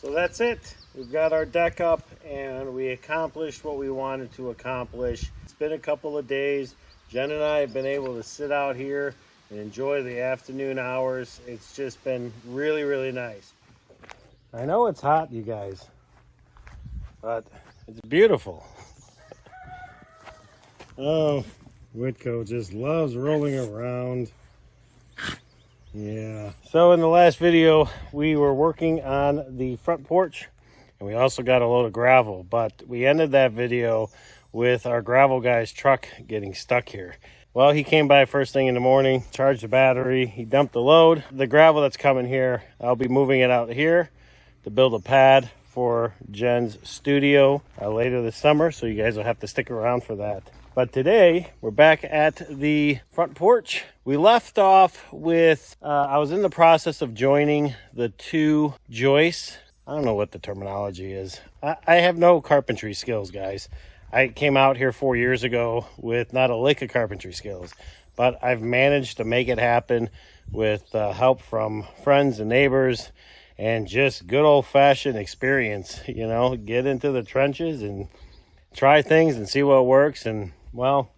So that's it. We've got our deck up and we accomplished what we wanted to accomplish. It's been a couple of days. Jen and I have been able to sit out here and enjoy the afternoon hours. It's just been really, really nice. I know it's hot, you guys, but it's beautiful. Oh, Whitco just loves rolling around. Yeah. So in the last video, we were working on the front porch and we also got a load of gravel, but we ended that video with our gravel guy's truck getting stuck here. Well, he came by first thing in the morning, charged the battery, he dumped the load. The gravel that's coming here, I'll be moving it out here to build a pad for Jen's studio later this summer, so you guys will have to stick around for that. But today, we're back at the front porch. We left off with, I was in the process of joining the two joists. I don't know what the terminology is. I have no carpentry skills, guys. I came out here 4 years ago with not a lick of carpentry skills, but I've managed to make it happen with help from friends and neighbors and just good old-fashioned experience. You know, get into the trenches and try things and see what works. And well,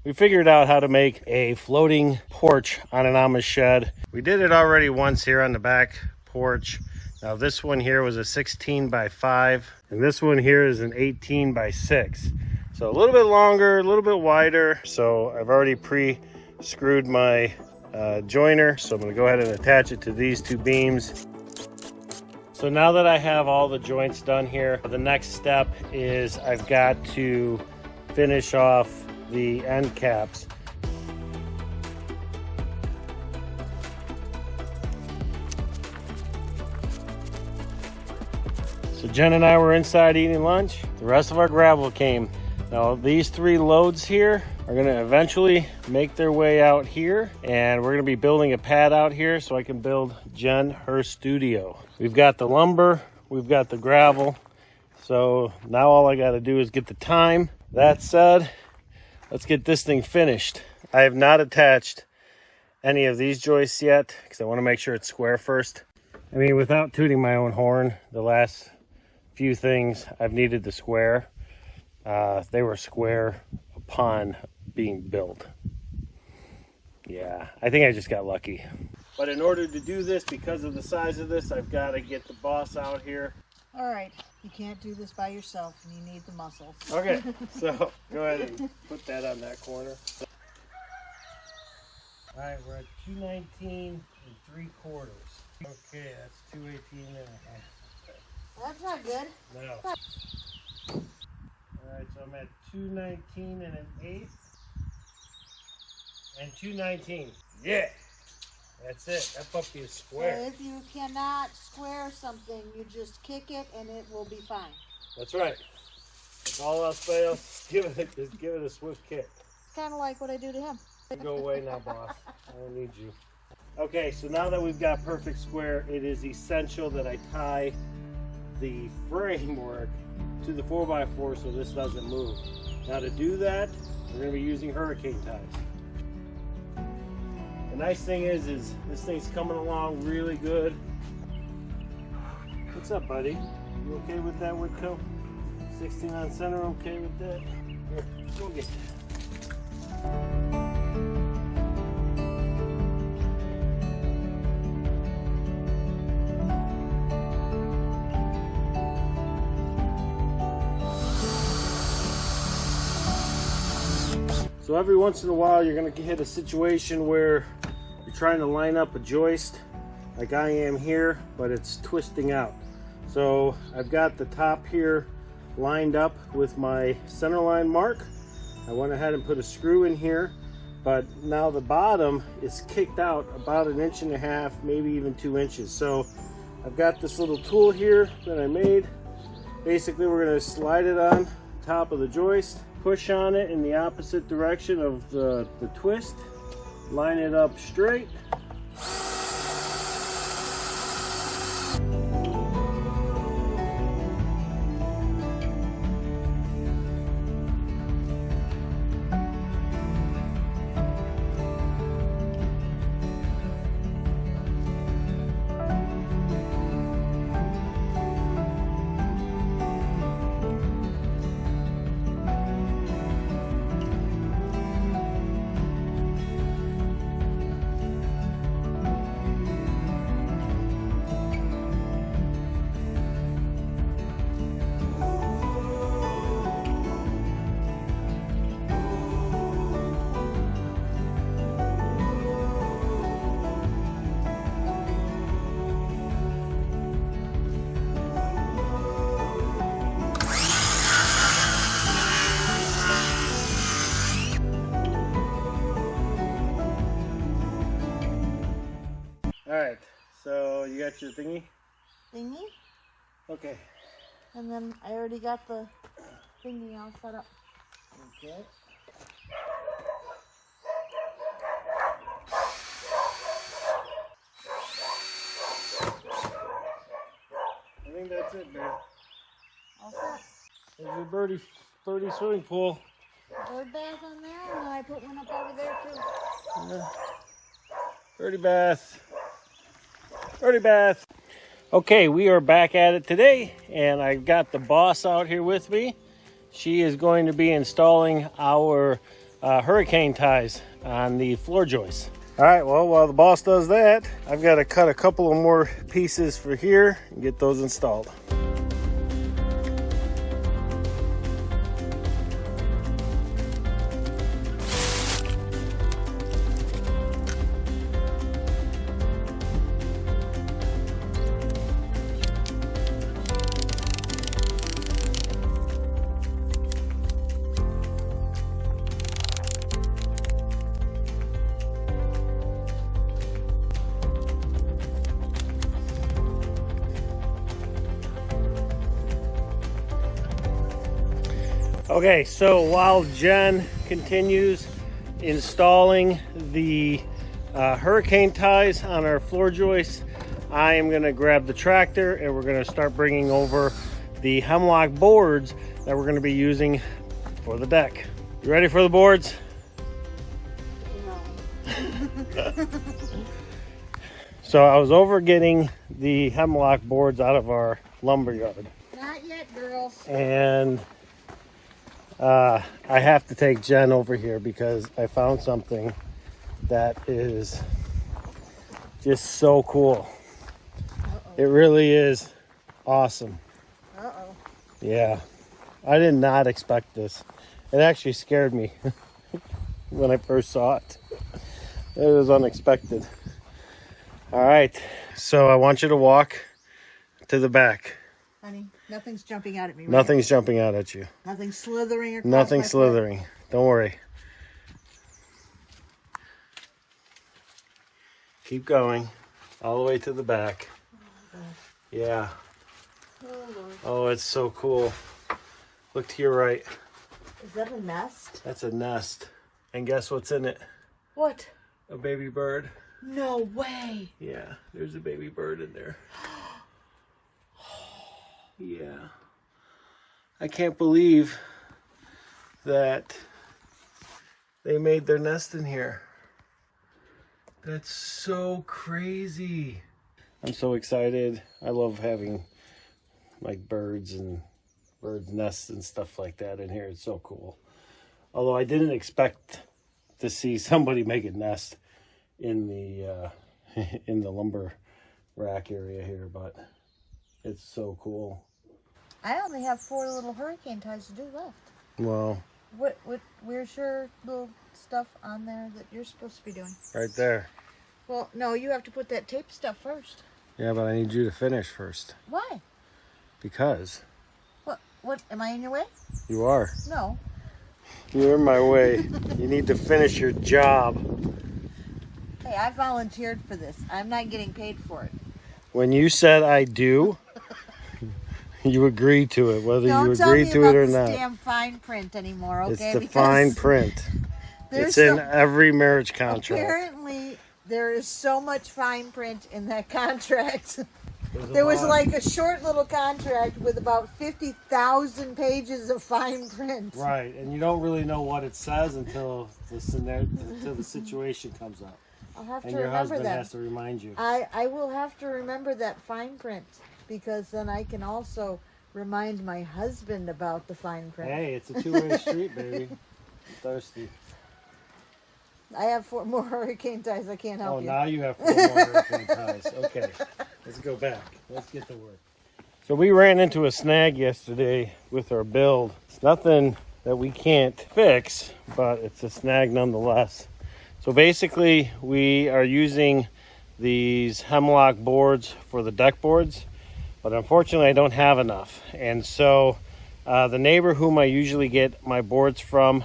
we figured out how to make a floating porch on an Amish shed. We did it already once here on the back porch. Now this one here was a 16 by 5 and this one here is an 18 by 6. So a little bit longer, a little bit wider. So I've already pre-screwed my joiner. So I'm gonna go ahead and attach it to these two beams. So now that I have all the joints done here, the next step is I've got to finish off the end caps. So Jen and I were inside eating lunch. The rest of our gravel came. Now these three loads here are gonna eventually make their way out here, and we're gonna be building a pad out here so I can build Jen her studio. We've got the lumber, we've got the gravel. So now all I gotta do is get the time. That said, let's get this thing finished. I have not attached any of these joists yet because I want to make sure it's square first. I mean, without tooting my own horn, the last few things I've needed to square. They were square upon being built. Yeah, I think I just got lucky. But in order to do this, because of the size of this, I've got to get the boss out here. All right, you can't do this by yourself and you need the muscles. Okay, so go ahead and put that on that corner. All right, we're at 219 3/4. Okay, that's 218 and a half. That's not good. No. All right, so I'm at 219 and an eighth. And 219. Yeah, that's it. That puppy is square. So if you cannot square something, you just kick it and it will be fine. That's right. If all else fails, just give it a swift kick. It's kind of like what I do to him. Go away now, boss. I don't need you. Okay, so now that we've got perfect square, it is essential that I tie the framework to the 4x4 so this doesn't move. Now to do that, we're going to be using hurricane ties. The nice thing is this thing's coming along really good. What's up, buddy? You okay with that, Whitco? 16 on center, okay with that? Here, go get that. So every once in a while you're going to hit a situation where you're trying to line up a joist like I am here, but it's twisting out. So I've got the top here lined up with my center line mark. I went ahead and put a screw in here, but now the bottom is kicked out about 1.5 inches, maybe even 2 inches. So I've got this little tool here that I made. Basically we're going to slide it on top of the joist, push on it in the opposite direction of the twist, line it up straight. got your thingy? Thingy? Okay. And then I already got the thingy all set up. Okay. I think that's it, man. All set. There's your birdie swimming pool. Bird bath on there, and then I put one up over there too. Yeah. Birdie bath. Birdie bath. Okay, we are back at it today, and I've got the boss out here with me. She is going to be installing our hurricane ties on the floor joists. All right, well, while the boss does that, I've got to cut a couple of more pieces for here and get those installed. Okay, so while Jen continues installing the hurricane ties on our floor joists, I am going to grab the tractor and we're going to start bringing over the hemlock boards that we're going to be using for the deck. You ready for the boards? No. So I was over getting the hemlock boards out of our lumber yard. Not yet, girls. And I have to take Jen over here because I found something that is just so cool. It really is awesome. Uh-oh. Yeah, I did not expect this. It actually scared me when I first saw it. It was unexpected. All right, so I want you to walk to the back. Honey, nothing's jumping out at me. Right? Nothing's jumping out at you. Nothing's slithering across Nothing my slithering. Don't worry. Keep going all the way to the back. Yeah. foot. Oh, Lord. Oh, it's so cool. Look to your right. Is that a nest? That's a nest. And guess what's in it? What? A baby bird. No way. Yeah, there's a baby bird in there. Yeah. I can't believe that they made their nest in here. That's so crazy. I'm so excited. I love having like birds and birds' nests and stuff like that in here. It's so cool. Although I didn't expect to see somebody make a nest in the in the lumber rack area here, but it's so cool. I only have 4 little hurricane ties to do left. Well, Where's your little stuff on there that you're supposed to be doing? right there. Well, no, you have to put that tape stuff first. Yeah, but I need you to finish first. Why? Because What, am I in your way? you are. No. You're in my way. You need to finish your job. Hey, I volunteered for this. I'm not getting paid for it. When you said I do, you agreed to it, whether Don't you tell agreed me to about it or this not. damn fine print anymore, okay? It's the Because fine print. there's It's in so- every marriage contract. Apparently, there is so much fine print in that contract. There was like a short little contract with about 50,000 pages of fine print. Right, and you don't really know what it says until the situation comes up. I'll have And to your remember husband that. has to remind you. I will have to remember that fine print because then I can also remind my husband about the fine print. Hey, it's a two-way street, baby. I'm thirsty. I have 4 more hurricane ties. I can't help Oh, you. now you have 4 more hurricane ties. Okay, let's go back. Let's get to work. So we ran into a snag yesterday with our build. It's nothing that we can't fix, but it's a snag nonetheless. So basically, we are using these hemlock boards for the deck boards, but unfortunately, I don't have enough. And so the neighbor whom I usually get my boards from,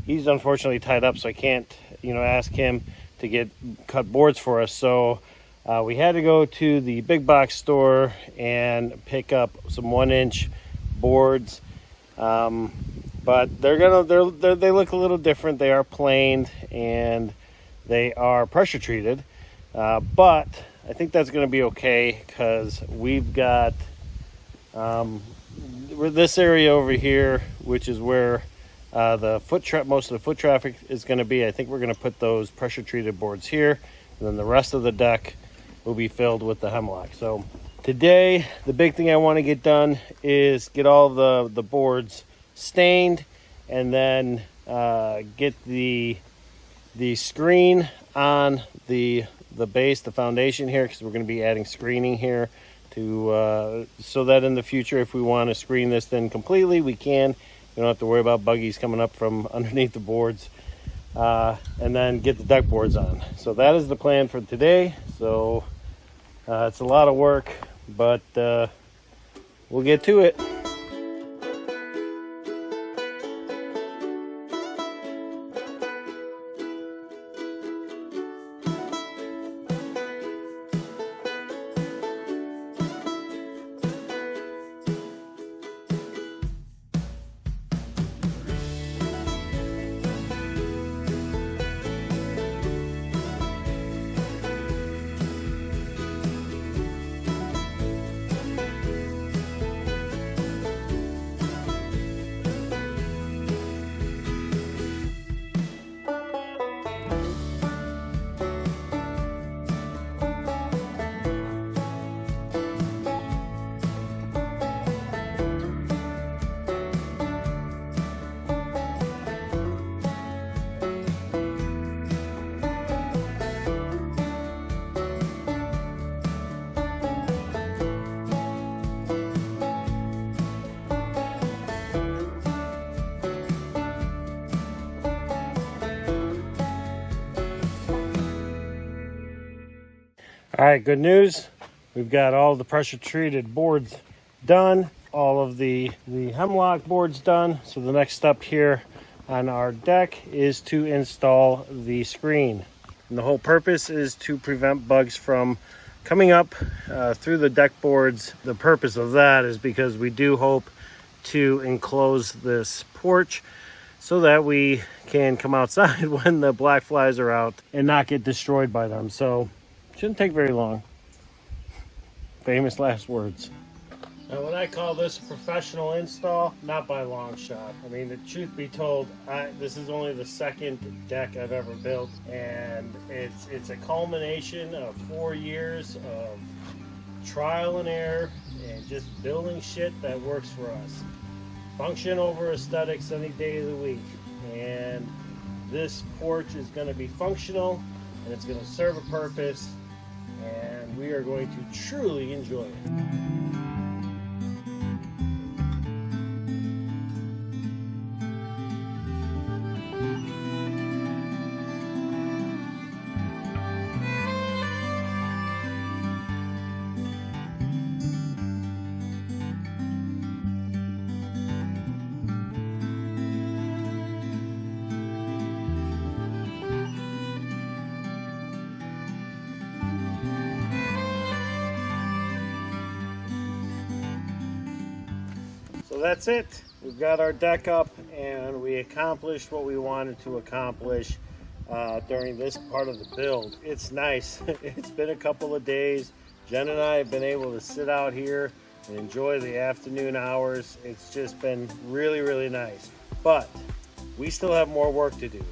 he's unfortunately tied up, so I can't, ask him to cut boards for us. So We had to go to the big box store and pick up some 1-inch boards, but they look a little different. They are planed and they are pressure treated, but I think that's going to be okay because we've got this area over here, which is where most of the foot traffic is going to be. I think we're going to put those pressure treated boards here, and then the rest of the deck will be filled with the hemlock. So today, the big thing I want to get done is get all the boards stained, and then get the screen on the base, the foundation here, because we're going to be adding screening here to so that in the future, if we want to screen this then completely, we can. We don't have to worry about buggies coming up from underneath the boards, and then get the deck boards on. So that is the plan for today. So it's a lot of work, but we'll get to it. All right, good news. We've got all the pressure treated boards done, all of the hemlock boards done. So the next step here on our deck is to install the screen. And the whole purpose is to prevent bugs from coming up through the deck boards. The purpose of that is because we do hope to enclose this porch so that we can come outside when the black flies are out and not get destroyed by them. So shouldn't take very long. Famous last words. Now, when I call this a professional install, not by a long shot. I mean, the truth be told, this is only the second deck I've ever built, and it's a culmination of 4 years of trial and error and just building shit that works for us. Function over aesthetics any day of the week. And this porch is going to be functional, and it's going to serve a purpose, and we are going to truly enjoy it. So that's it. We've got our deck up, and we accomplished what we wanted to accomplish during this part of the build. It's nice. It's been a couple of days. Jen and I have been able to sit out here and enjoy the afternoon hours. It's just been really, really nice. But we still have more work to do.